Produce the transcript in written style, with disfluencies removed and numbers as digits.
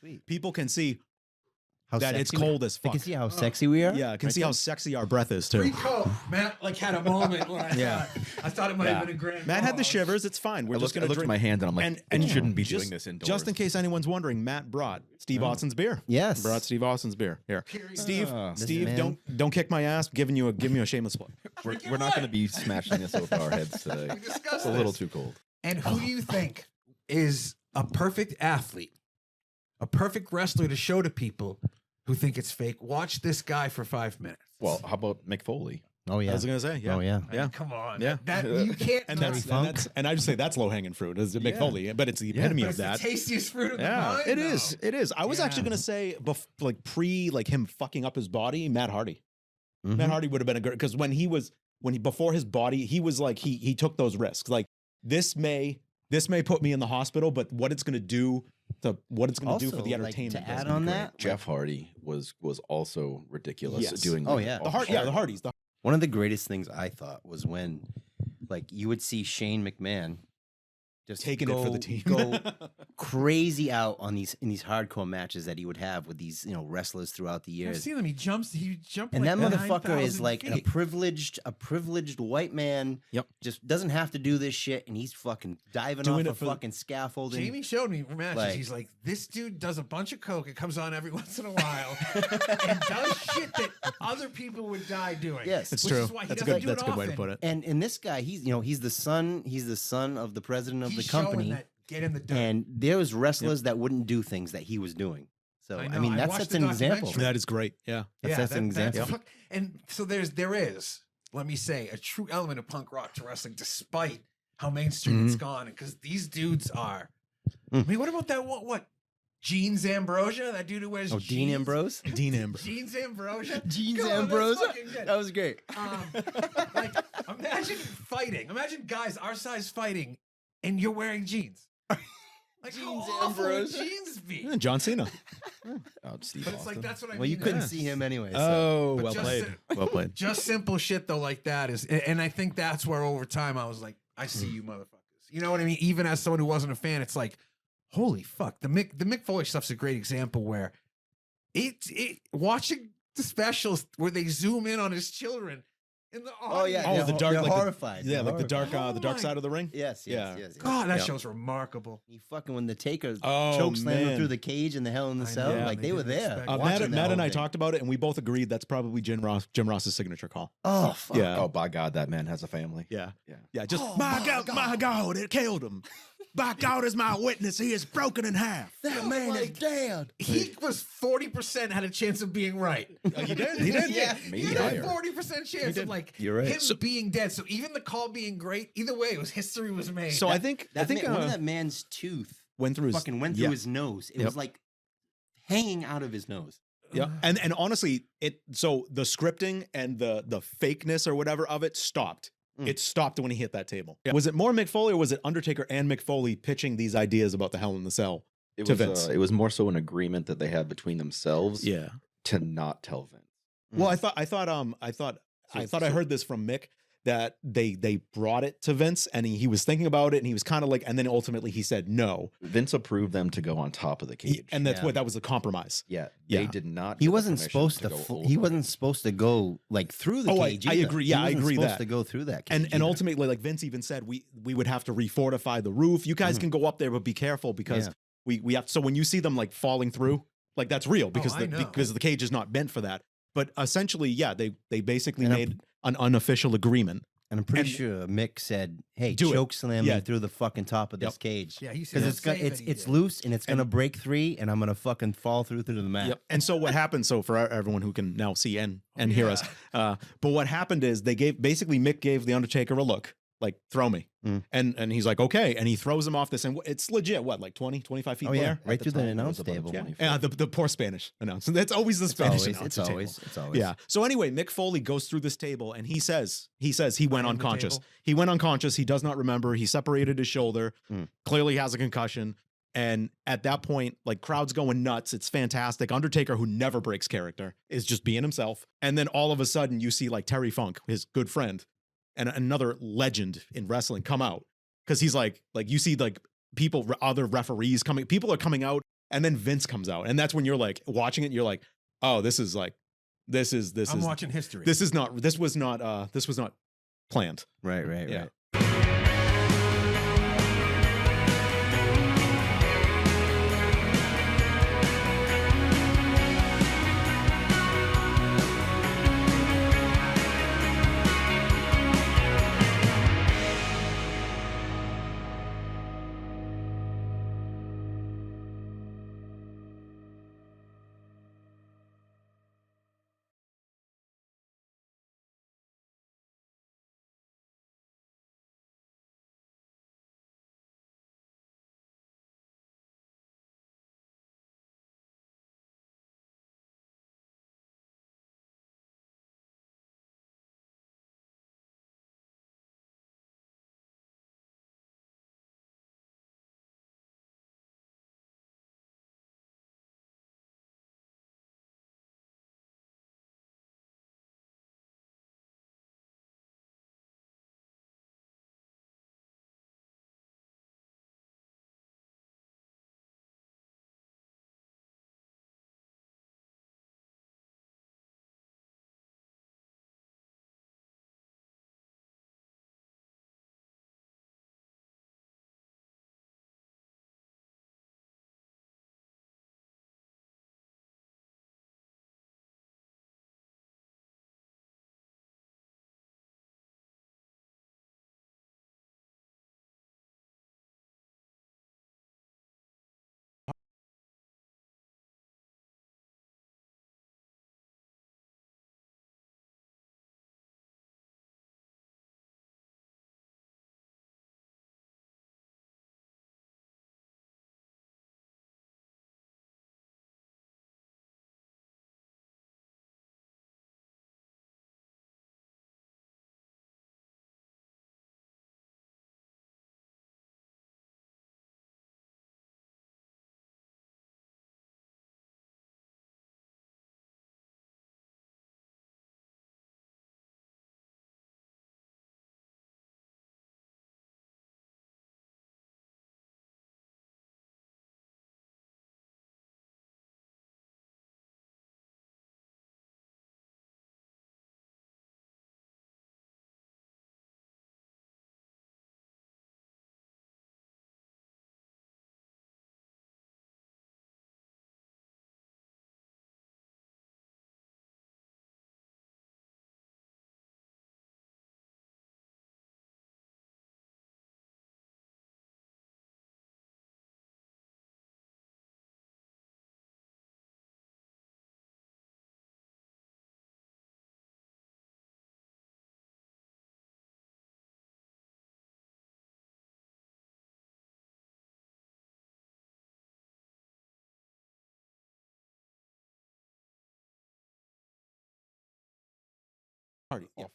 Sweet. people can see How that it's sexy cold as They fuck. can see how sexy we are. Yeah, I can right see there. how sexy our breath is too. Free coat. Matt like had a moment when Yeah. I thought it might have been a grand. Matt had the pause. shivers. It's fine. We're I just looked, I gonna looked at drink. my hand and I'm like, And I shouldn't be just- doing this indoors. Just in case anyone's wondering, Matt brought Steve Austin's beer. Yes. Brought Steve Austin's beer here. Period. Steve, This Steve, man- don't kick my ass. Giving you a shameless plug. we're not going to be smashing this over our heads today. We discussed It's a little this. too cold. And who do you think is a perfect athlete, a perfect wrestler to show to people who think it's fake? Watch this guy for 5 minutes. Well, how about Mick Foley? Oh yeah. I was gonna say, yeah. Oh yeah. Yeah. Come on. Yeah. That you can't. And not- and I just say that's low hanging fruit. Is Mick Yeah. Foley, but it's the Yeah. epitome but of it's that. the tastiest fruit of the Yeah, vine. it is. though. It is. I was actually Yeah. gonna say, like him fucking up his body, Matt Hardy. Mhm. Matt Hardy would have been a good because when he before his body, he was like he took those risks. Like this may put me in the hospital, but what it's gonna do for the Also, entertainment. like, to is add gonna on be great. that, Jeff Hardy was also ridiculous Yes. doing. Oh, yeah. all The Hardys. one of the greatest things I thought was when, like, you would see Shane McMahon just Taking it for the team. go crazy out on these hardcore matches that he would have with these wrestlers throughout the I've years. seen him. He jumped. And like that motherfucker is 9,000 like a feet. privileged white man. Yep. Just doesn't have to do this shit, and he's fucking diving Doing off it a for- fucking scaffolding. Jamie showed me matches. Like- He's like, this dude does a bunch of coke. It comes on every once in a while, and does shit that other people would die doing. Yes. It's which true. Is why he That's a doesn't good. do That's a it good way to often. put it. And this guy, he's the son of the president of He's the company. showing that get in the dirt. And there was wrestlers that wouldn't do things that he was doing. So I I, know, mean, I that watched sets the an example. documentary. That is great. Yeah. That's an example. fuck- and so there is, let me say, a true element of punk rock to wrestling, despite how mainstream it's gone. Because these dudes are. I mean, what about that? What? Gene Zambrosia, that dude who wears. Oh, Dean jeans? Ambrose. Dean Ambrose. Gene Zambrosia. Gene Come on, that's Ambrose. fucking good. That was great. Like, imagine fighting. Imagine guys our size fighting, and you're wearing jeans. Like, Jeans how awful would Ambrose. jeans be? Yeah, John Cena. Steve But it's like Austin. that's what I mean. Well, you couldn't Yeah. see him anyway. So. Oh, But well just played. Well played. Just simple shit though, like that is, and I think that's where over time I was like, I see you motherfuckers. You know what I mean? Even as someone who wasn't a fan, it's like, holy fuck. The Mick Foley stuff's a great example where it watching the specials where they zoom in on his children in the Oh yeah. Oh, they're the dark- they're like the- horrified. Yeah, They're like the horrified. dark Oh side my- of the ring. Yes. Yeah. Yes. God, that Yeah. show's remarkable. He fucking when the Taker Oh, choke slammed him man. through the cage in the Hell in the I Cell, know, like they they were didn't there. expect- watching Matt, that Matt and whole I thing. talked about it, and we both agreed that's probably Jim Ross's signature call. Oh fuck. Yeah. Oh, by God, that man has a family. Yeah, Yeah. yeah. Just Oh, my my God, it killed him. By God is my witness. He is broken in half. That man is like- dead. He was 40% had a chance of being right. He did. He did. Yeah. Maybe He had a higher. 40% chance did. of like You're right. him being dead. So even the call being great, either way, it was history was made. So I think That man, one of uh, that man's tooth went through his fucking went through yeah. his nose. It Yep. was like hanging out of his nose. Yeah, and honestly, so the scripting and the fakeness or whatever of it stopped. Mm. It stopped when he hit that table. Was it more Mick Foley or was it Undertaker and Mick Foley pitching these ideas about the Hell in the Cell? It To was, Vince. it was more so an agreement that they had between themselves Yeah. to not tell Vince. Well, I thought I heard this from Mick that they brought it to Vince and he was thinking about it and he was kind of like, and then ultimately he said no. Vince approved them to go on top of the cage. And that's Yeah. that was a compromise. yeah, Yeah. they did not. He get the wasn't permission supposed to. go over He the wasn't top. supposed to go like through the Oh, cage. I either. agree. He Yeah, I wasn't agree supposed that. to go through that. Cage And either. ultimately, like Vince even said, we would have to refortify the roof. You guys can go up there, but be careful because we have. So when you see them like falling through, like that's real because I know. because the cage is not meant for that. But essentially, yeah, they basically And made an unofficial agreement. And I'm pretty and- sure Mick said, "Hey, Do it. choke slam Yeah. me through the fucking top of this Yep. cage." yeah, he said Because it's loose and it's gonna break through, and I'm gonna fucking fall through the mat. Yep. And so what happened? So for everyone who can now see and hear us, but what happened is Mick gave the Undertaker a look, like throw me, Mm. and he's like okay, and he throws him off this, and it's legit. What, like 20, 25 feet? Oh yeah, there? right At through the time, it announce was about table. 20 feet. Yeah, the poor Spanish announcer. That's always the Spanish announcer It's table. always. Yeah. So anyway, Mick Foley goes through this table and he says he went Behind the unconscious. table? He went unconscious. He does not remember. He separated his shoulder. Mm. Clearly has a concussion. And at that point, like crowd's going nuts. It's fantastic. Undertaker, who never breaks character, is just being himself. And then all of a sudden, you see like Terry Funk, his good friend, and another legend in wrestling come out because he's like you see like people, other referees coming. People are coming out And then Vince comes out, and that's when you're like watching it. You're like, oh, this is I'm watching history. this was not planned. Right. Yeah. Party. Yeah.